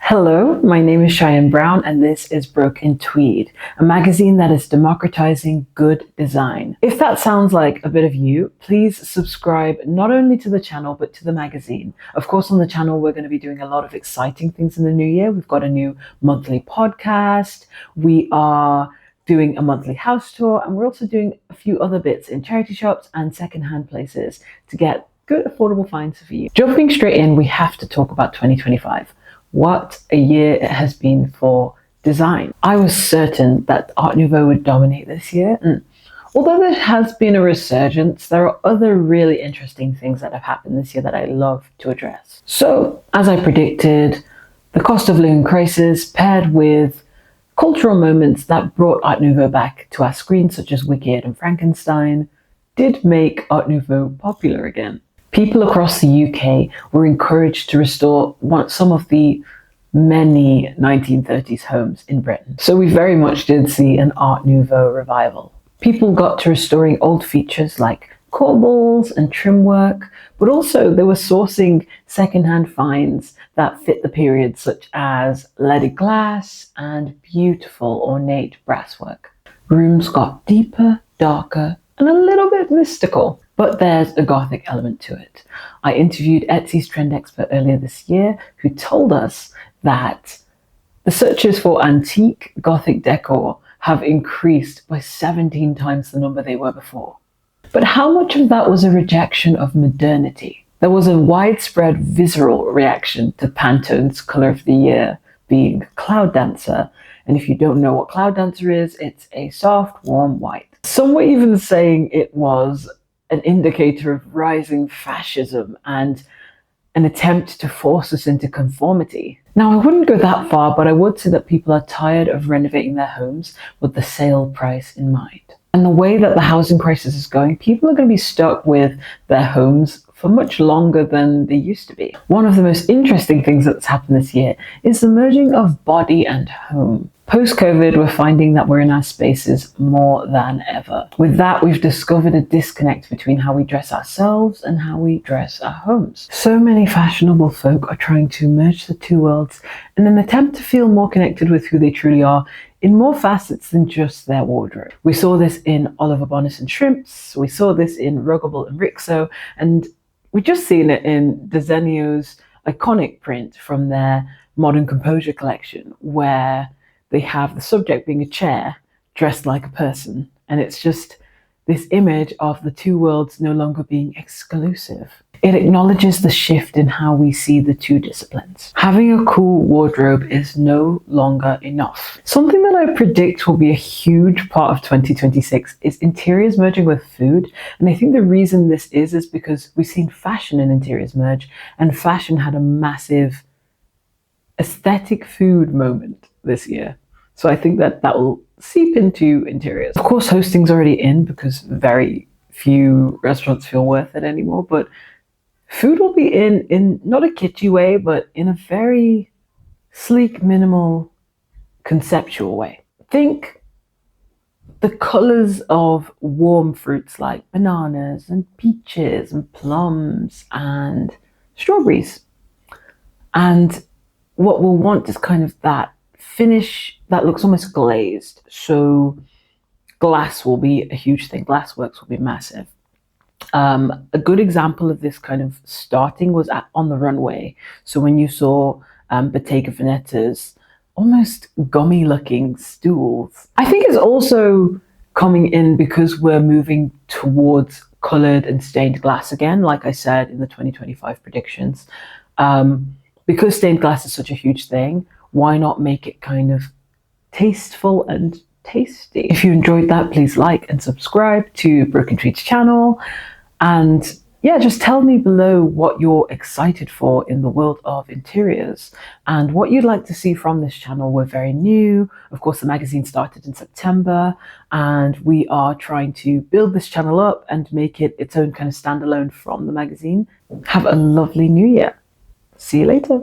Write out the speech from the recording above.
Hello, my name is Cheyenne Brown, and this is Broken Tweed, a magazine that is democratizing good design. If that sounds like a bit of you, please subscribe not only to the channel, but to the magazine. Of course, on the channel, we're going to be doing a lot of exciting things in the new year. We've got a new monthly podcast. We are doing a monthly house tour, and we're also doing a few other bits in charity shops and secondhand places to get good, affordable finds for you. Jumping straight in, we have to talk about 2025. What a year it has been for design. I was certain that Art Nouveau would dominate this year. And although there has been a resurgence, there are other really interesting things that have happened this year that I love to address. So, as I predicted, the cost of living crisis paired with cultural moments that brought Art Nouveau back to our screens, such as Wicked and Frankenstein, did make Art Nouveau popular again. People across the UK were encouraged to restore some of the many 1930s homes in Britain. So we very much did see an Art Nouveau revival. People got to restoring old features like corbels and trim work, but also they were sourcing secondhand finds that fit the period, such as leaded glass and beautiful ornate brasswork. Rooms got deeper, darker, and a little bit mystical. But there's a Gothic element to it. I interviewed Etsy's trend expert earlier this year who told us that the searches for antique Gothic decor have increased by 17 times the number they were before. But how much of that was a rejection of modernity? There was a widespread visceral reaction to Pantone's colour of the year being Cloud Dancer. And if you don't know what Cloud Dancer is, it's a soft, warm white. Some were even saying it was an indicator of rising fascism and an attempt to force us into conformity. Now, I wouldn't go that far, but I would say that people are tired of renovating their homes with the sale price in mind. And the way that the housing crisis is going, people are going to be stuck with their homes for much longer than they used to be. One of the most interesting things that's happened this year is the merging of body and home. Post-COVID, we're finding that we're in our spaces more than ever. With that, we've discovered a disconnect between how we dress ourselves and how we dress our homes. So many fashionable folk are trying to merge the two worlds in an attempt to feel more connected with who they truly are in more facets than just their wardrobe. We saw this in Oliver Bonas and Shrimps, we saw this in Ruggable and Rixo, and we just seen it in Desenio's iconic print from their Modern Composure collection, where they have the subject being a chair dressed like a person. And it's just this image of the two worlds no longer being exclusive. It acknowledges the shift in how we see the two disciplines. Having a cool wardrobe is no longer enough. Something that I predict will be a huge part of 2026 is interiors merging with food. And I think the reason this is because we've seen fashion and interiors merge, and fashion had a massive aesthetic food moment this year. So I think that will seep into interiors. Of course, hosting's already in because very few restaurants feel worth it anymore, but food will be in not a kitschy way, but in a very sleek, minimal, conceptual way. Think the colors of warm fruits like bananas and peaches and plums and strawberries. And what we'll want is kind of that finish that looks almost glazed. So glass will be a huge thing. Glassworks will be massive. A good example of this kind of starting was on the runway. So when you saw Bottega Veneta's almost gummy looking stools, I think it's also coming in because we're moving towards colored and stained glass again, like I said in the 2025 predictions. Because stained glass is such a huge thing, why not make it kind of tasteful and tasty? If you enjoyed that, please like and subscribe to Broken Tweed's channel. And yeah, just tell me below what you're excited for in the world of interiors and what you'd like to see from this channel. We're very new. Of course, the magazine started in September, and we are trying to build this channel up and make it its own kind of standalone from the magazine. Have a lovely new year. See you later.